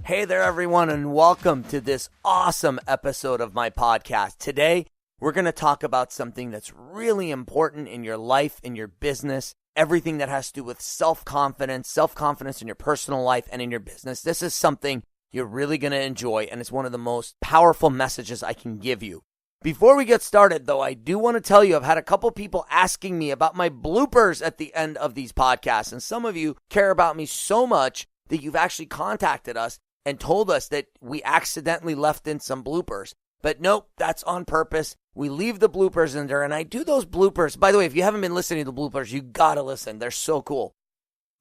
Hey there, everyone, and welcome to this awesome episode of my podcast. Today, we're going to talk about something that's really important in your life, in your business, everything that has to do with self-confidence in your personal life and in your business. This is something you're really going to enjoy, and it's one of the most powerful messages I can give you. Before we get started, though, I do want to tell you I've had a couple people asking me about my bloopers at the end of these podcasts, and some of you care about me so much that you've actually contacted us and told us that we accidentally left in some bloopers. But nope, that's on purpose. We leave the bloopers in there, and I do those bloopers. By the way, if you haven't been listening to the bloopers, you gotta listen. They're so cool.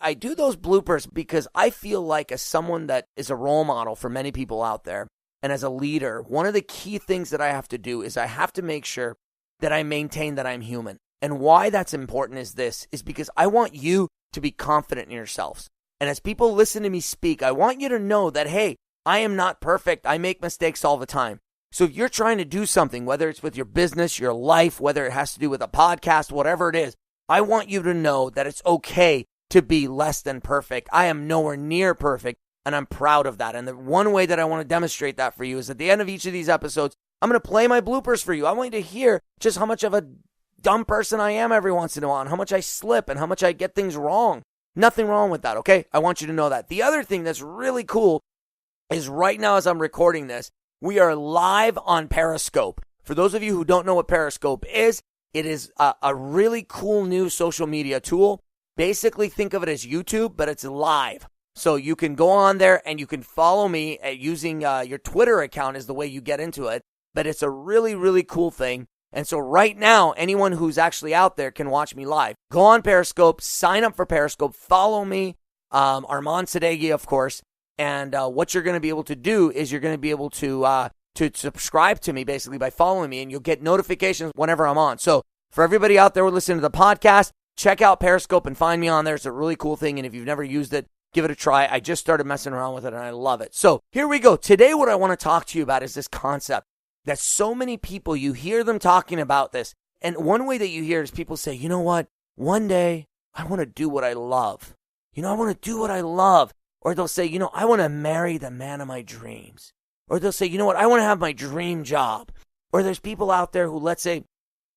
I do those bloopers because I feel like, as someone that is a role model for many people out there, and as a leader, one of the key things that I have to do is I have to make sure that I maintain that I'm human. And why that's important is because I want you to be confident in yourselves. And as people listen to me speak, I want you to know that, hey, I am not perfect. I make mistakes all the time. So if you're trying to do something, whether it's with your business, your life, whether it has to do with a podcast, whatever it is, I want you to know that it's okay to be less than perfect. I am nowhere near perfect, and I'm proud of that. And the one way that I want to demonstrate that for you is at the end of each of these episodes, I'm going to play my bloopers for you. I want you to hear just how much of a dumb person I am every once in a while, and how much I slip and how much I get things wrong. Nothing wrong with that, okay? I want you to know that. The other thing that's really cool is right now as I'm recording this, we are live on Periscope. For those of you who don't know what Periscope is, it is a really cool new social media tool. Basically, think of it as YouTube, but it's live. So you can go on there and you can follow me using your Twitter account is the way you get into it. But it's a really, really cool thing. And so right now, anyone who's actually out there can watch me live. Go on Periscope, sign up for Periscope, follow me, Armand Sadeghi, of course. And what you're going to be able to do is you're going to be able to subscribe to me basically by following me, and you'll get notifications whenever I'm on. So for everybody out there who listening to the podcast, check out Periscope and find me on there. It's a really cool thing. And if you've never used it, give it a try. I just started messing around with it and I love it. So here we go. Today, what I want to talk to you about is this concept that so many people, you hear them talking about this. And one way that you hear is people say, you know what? One day I want to do what I love. I want to do what I love. Or they'll say, I want to marry the man of my dreams. Or they'll say, I want to have my dream job. Or there's people out there who, let's say,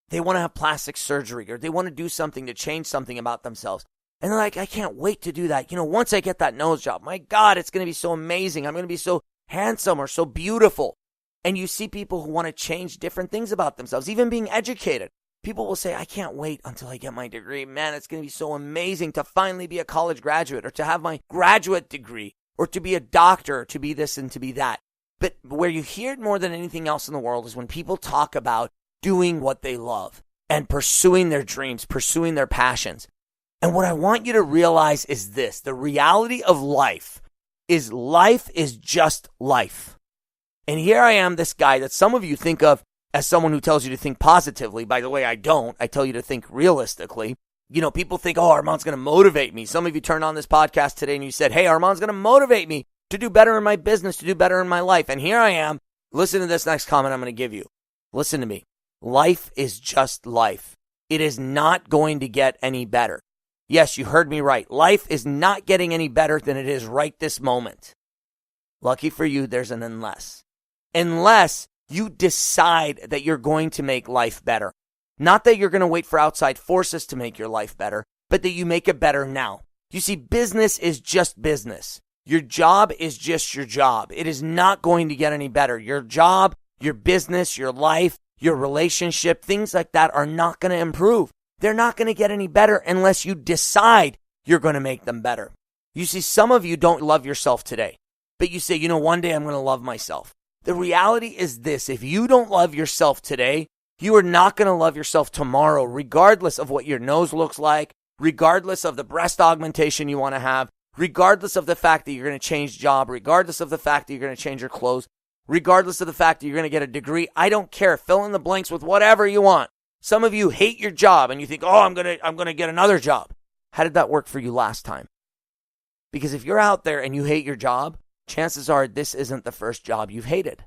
they want to have plastic surgery, or they want to do something to change something about themselves. And they're like, I can't wait to do that. Once I get that nose job, my God, it's going to be so amazing. I'm going to be so handsome or so beautiful. And you see people who want to change different things about themselves, even being educated. People will say, I can't wait until I get my degree. Man, it's going to be so amazing to finally be a college graduate, or to have my graduate degree, or to be a doctor, or to be this and to be that. But where you hear it more than anything else in the world is when people talk about doing what they love and pursuing their dreams, pursuing their passions. And what I want you to realize is this: the reality of life is just life. And here I am, this guy that some of you think of as someone who tells you to think positively. By the way, I don't. I tell you to think realistically. People think, oh, Armand's going to motivate me. Some of you turned on this podcast today and you said, hey, Armand's going to motivate me to do better in my business, to do better in my life. And here I am. Listen to this next comment I'm going to give you. Listen to me. Life is just life. It is not going to get any better. Yes, you heard me right. Life is not getting any better than it is right this moment. Lucky for you, there's an unless. Unless you decide that you're going to make life better. Not that you're going to wait for outside forces to make your life better, but that you make it better now. You see, business is just business. Your job is just your job. It is not going to get any better. Your job, your business, your life, your relationship, things like that are not going to improve. They're not going to get any better unless you decide you're going to make them better. You see, some of you don't love yourself today, but you say, one day I'm going to love myself. The reality is this: if you don't love yourself today, you are not going to love yourself tomorrow, regardless of what your nose looks like, regardless of the breast augmentation you want to have, regardless of the fact that you're going to change job, regardless of the fact that you're going to change your clothes, regardless of the fact that you're going to get a degree. I don't care. Fill in the blanks with whatever you want. Some of you hate your job and you think, oh, I'm going to get another job. How did that work for you last time? Because if you're out there and you hate your job, chances are this isn't the first job you've hated.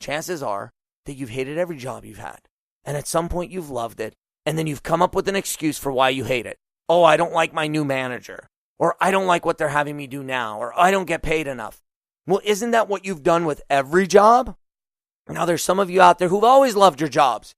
Chances are that you've hated every job you've had. And at some point you've loved it. And then you've come up with an excuse for why you hate it. Oh, I don't like my new manager. Or I don't like what they're having me do now. Or I don't get paid enough. Well, isn't that what you've done with every job? Now, there's some of you out there who've always loved your jobs.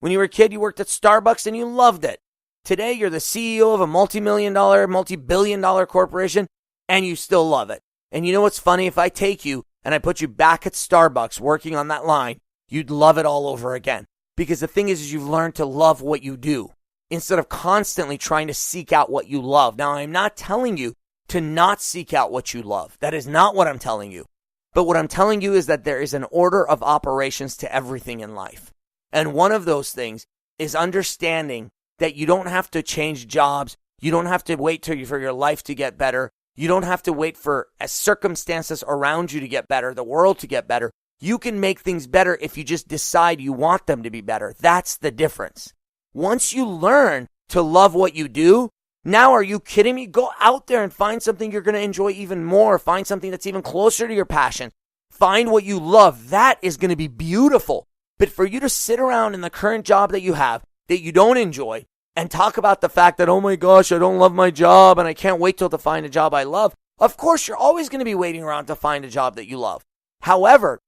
When you were a kid, you worked at Starbucks and you loved it. Today, you're the CEO of a multi-million-dollar, multi-billion-dollar corporation, and you still love it. And you know what's funny? If I take you and I put you back at Starbucks working on that line, you'd love it all over again. Because the thing is you've learned to love what you do instead of constantly trying to seek out what you love. Now, I'm not telling you to not seek out what you love. That is not what I'm telling you. But what I'm telling you is that there is an order of operations to everything in life. And one of those things is understanding that you don't have to change jobs. You don't have to wait for your life to get better. You don't have to wait for circumstances around you to get better, the world to get better. You can make things better if you just decide you want them to be better. That's the difference. Once you learn to love what you do, now are you kidding me? Go out there and find something you're going to enjoy even more. Find something that's even closer to your passion. Find what you love. That is going to be beautiful. But for you to sit around in the current job that you have that you don't enjoy and talk about the fact that, oh my gosh, I don't love my job and I can't wait till to find a job I love. Of course, you're always going to be waiting around to find a job that you love. However,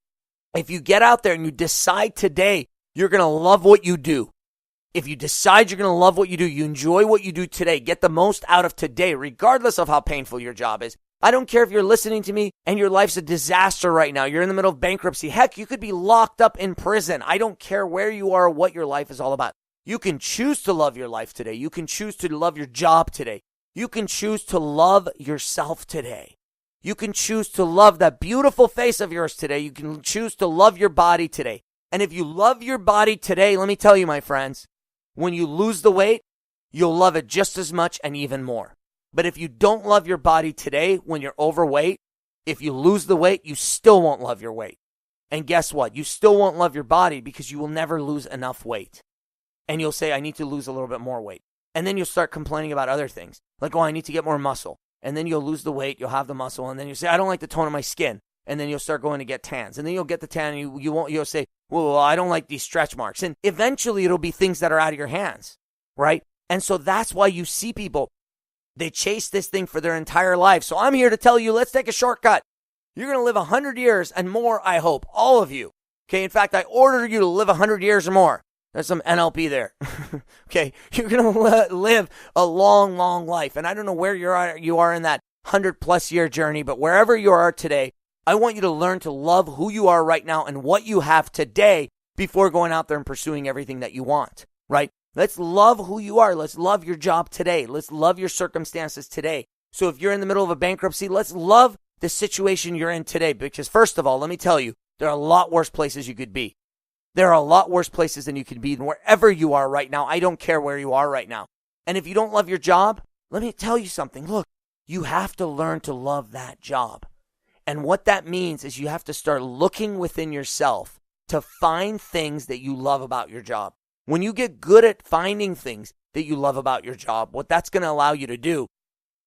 if you get out there and you decide today you're going to love what you do, if you decide you're going to love what you do, you enjoy what you do today, get the most out of today, regardless of how painful your job is. I don't care if you're listening to me and your life's a disaster right now. You're in the middle of bankruptcy. Heck, you could be locked up in prison. I don't care where you are or what your life is all about. You can choose to love your life today. You can choose to love your job today. You can choose to love yourself today. You can choose to love that beautiful face of yours today. You can choose to love your body today. And if you love your body today, let me tell you, my friends, when you lose the weight, you'll love it just as much and even more. But if you don't love your body today, when you're overweight, if you lose the weight, you still won't love your weight. And guess what? You still won't love your body because you will never lose enough weight. And you'll say, I need to lose a little bit more weight. And then you'll start complaining about other things. Like, oh, I need to get more muscle. And then you'll lose the weight, you'll have the muscle, and then you'll say, I don't like the tone of my skin. And then you'll start going to get tans. And then you'll get the tan, and you'll say, well, I don't like these stretch marks. And eventually it'll be things that are out of your hands, right? And so that's why you see people, they chase this thing for their entire life. So I'm here to tell you, let's take a shortcut. You're going to live 100 years and more, I hope, all of you. Okay, in fact, I order you to live 100 years or more. There's some NLP there. Okay, you're going to live a long, long life. And I don't know where you are in that 100-plus year journey, but wherever you are today, I want you to learn to love who you are right now and what you have today before going out there and pursuing everything that you want, right? Let's love who you are. Let's love your job today. Let's love your circumstances today. So if you're in the middle of a bankruptcy, let's love the situation you're in today. Because first of all, let me tell you, there are a lot worse places you could be. There are a lot worse places than you could be wherever you are right now. I don't care where you are right now. And if you don't love your job, let me tell you something. Look, you have to learn to love that job. And what that means is you have to start looking within yourself to find things that you love about your job. When you get good at finding things that you love about your job, what that's going to allow you to do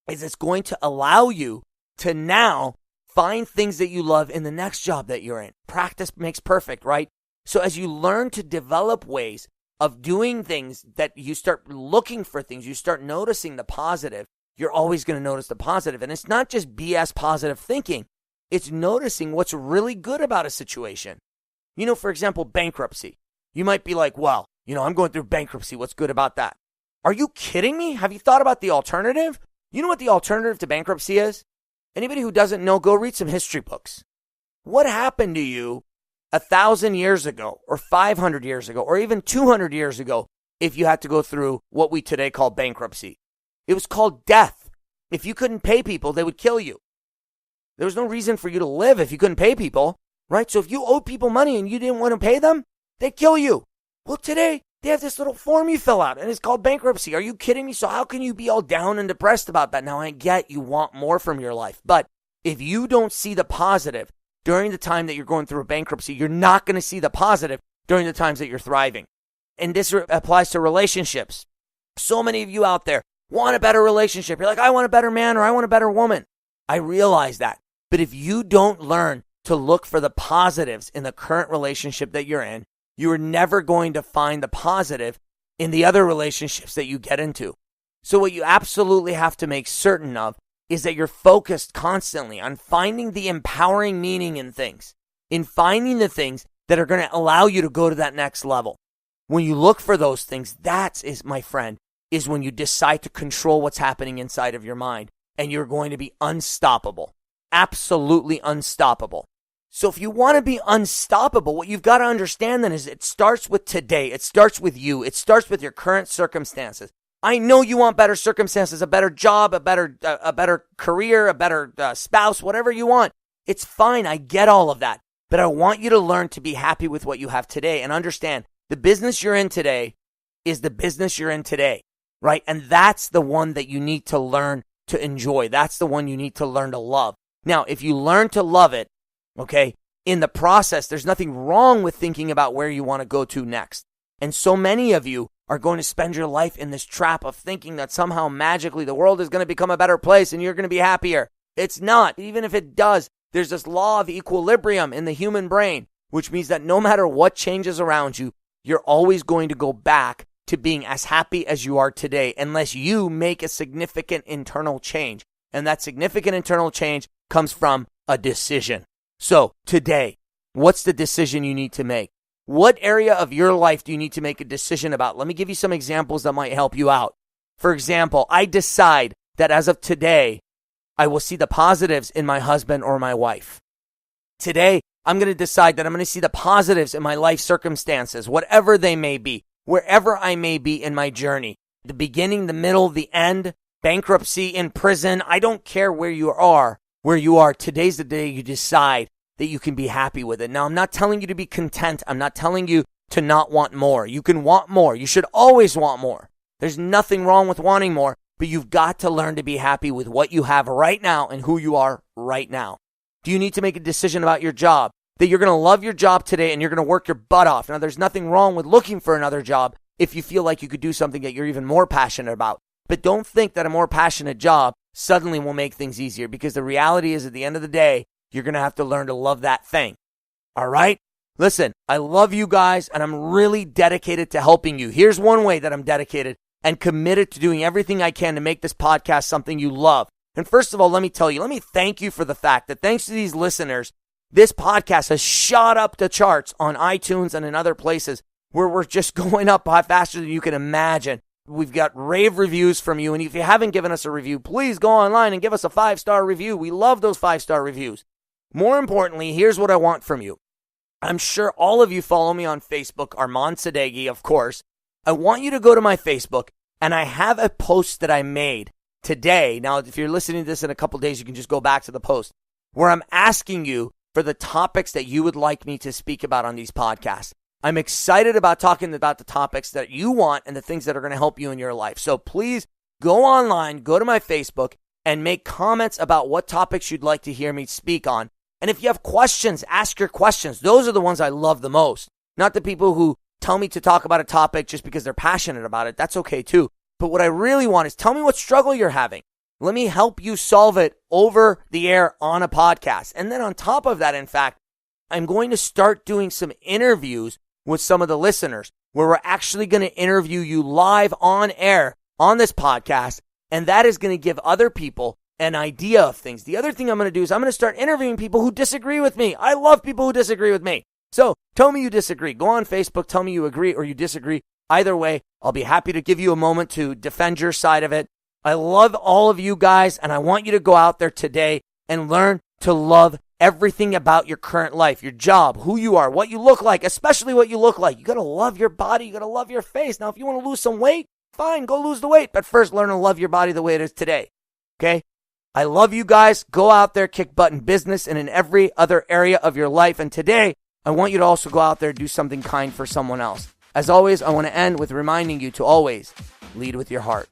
is it's going to allow you to now find things that you love in the next job that you're in. Practice makes perfect, right? So as you learn to develop ways of doing things, that you start looking for things, you start noticing the positive, you're always going to notice the positive. And it's not just BS positive thinking. It's noticing what's really good about a situation. You know, for example, bankruptcy. You might be like, well, I'm going through bankruptcy. What's good about that? Are you kidding me? Have you thought about the alternative? You know what the alternative to bankruptcy is? Anybody who doesn't know, go read some history books. What happened to you 1,000 years ago or 500 years ago or even 200 years ago if you had to go through what we today call bankruptcy? It was called death. If you couldn't pay people, they would kill you. There was no reason for you to live if you couldn't pay people, right? So if you owed people money and you didn't want to pay them, they'd kill you. Well, today, they have this little form you fill out, and it's called bankruptcy. Are you kidding me? So how can you be all down and depressed about that? Now, I get you want more from your life, but if you don't see the positive during the time that you're going through a bankruptcy, you're not going to see the positive during the times that you're thriving. And this applies to relationships. So many of you out there want a better relationship. You're like, I want a better man or I want a better woman. I realize that. But if you don't learn to look for the positives in the current relationship that you're in, you are never going to find the positive in the other relationships that you get into. So what you absolutely have to make certain of is that you're focused constantly on finding the empowering meaning in things, in finding the things that are going to allow you to go to that next level. When you look for those things, my friend, is when you decide to control what's happening inside of your mind, and you're going to be unstoppable, absolutely unstoppable. So if you want to be unstoppable, what you've got to understand then is it starts with today. It starts with you. It starts with your current circumstances. I know you want better circumstances, a better job, a better career, a better spouse, whatever you want. It's fine. I get all of that. But I want you to learn to be happy with what you have today and understand the business you're in today is the business you're in today, right? And that's the one that you need to learn to enjoy. That's the one you need to learn to love. Now, if you learn to love it, okay, in the process, there's nothing wrong with thinking about where you want to go to next. And so many of you are going to spend your life in this trap of thinking that somehow magically the world is going to become a better place and you're going to be happier. It's not. Even if it does, there's this law of equilibrium in the human brain, which means that no matter what changes around you, you're always going to go back to being as happy as you are today unless you make a significant internal change. And that significant internal change comes from a decision. So today, what's the decision you need to make? What area of your life do you need to make a decision about? Let me give you some examples that might help you out. For example, I decide that as of today, I will see the positives in my husband or my wife. Today, I'm going to decide that I'm going to see the positives in my life circumstances, whatever they may be, wherever I may be in my journey. The beginning, the middle, the end, bankruptcy, in prison. I don't care where you are. Today's the day you decide that you can be happy with it. Now, I'm not telling you to be content. I'm not telling you to not want more. You can want more. You should always want more. There's nothing wrong with wanting more, but you've got to learn to be happy with what you have right now and who you are right now. Do you need to make a decision about your job? That you're going to love your job today and you're going to work your butt off. Now, there's nothing wrong with looking for another job if you feel like you could do something that you're even more passionate about. But don't think that a more passionate job suddenly will make things easier, because the reality is at the end of the day, you're going to have to learn to love that thing. All right? Listen, I love you guys and I'm really dedicated to helping you. Here's one way that I'm dedicated and committed to doing everything I can to make this podcast something you love. And first of all, let me thank you for the fact that thanks to these listeners, this podcast has shot up the charts on iTunes and in other places where we're just going up faster than you can imagine. We've got rave reviews from you. And if you haven't given us a review, please go online and give us a 5-star review. We love those 5-star reviews. More importantly, here's what I want from you. I'm sure all of you follow me on Facebook, Armand Sadeghi, of course. I want you to go to my Facebook, and I have a post that I made today. Now, if you're listening to this in a couple days, you can just go back to the post where I'm asking you for the topics that you would like me to speak about on these podcasts. I'm excited about talking about the topics that you want and the things that are going to help you in your life. So please go online, go to my Facebook, and make comments about what topics you'd like to hear me speak on. And if you have questions, ask your questions. Those are the ones I love the most. Not the people who tell me to talk about a topic just because they're passionate about it. That's okay too. But what I really want is tell me what struggle you're having. Let me help you solve it over the air on a podcast. And then on top of that, in fact, I'm going to start doing some interviews with some of the listeners where we're actually going to interview you live on air on this podcast. And that is going to give other people an idea of things. The other thing I'm going to do is I'm going to start interviewing people who disagree with me. I love people who disagree with me. So tell me you disagree. Go on Facebook, tell me you agree or you disagree. Either way, I'll be happy to give you a moment to defend your side of it. I love all of you guys, and I want you to go out there today and learn to love everything about your current life, your job, who you are, what you look like, especially what you look like. You got to love your body. You got to love your face. Now, if you want to lose some weight, fine, go lose the weight. But first, learn to love your body the way it is today. Okay? I love you guys. Go out there, kick butt in business and in every other area of your life. And today, I want you to also go out there and do something kind for someone else. As always, I want to end with reminding you to always lead with your heart.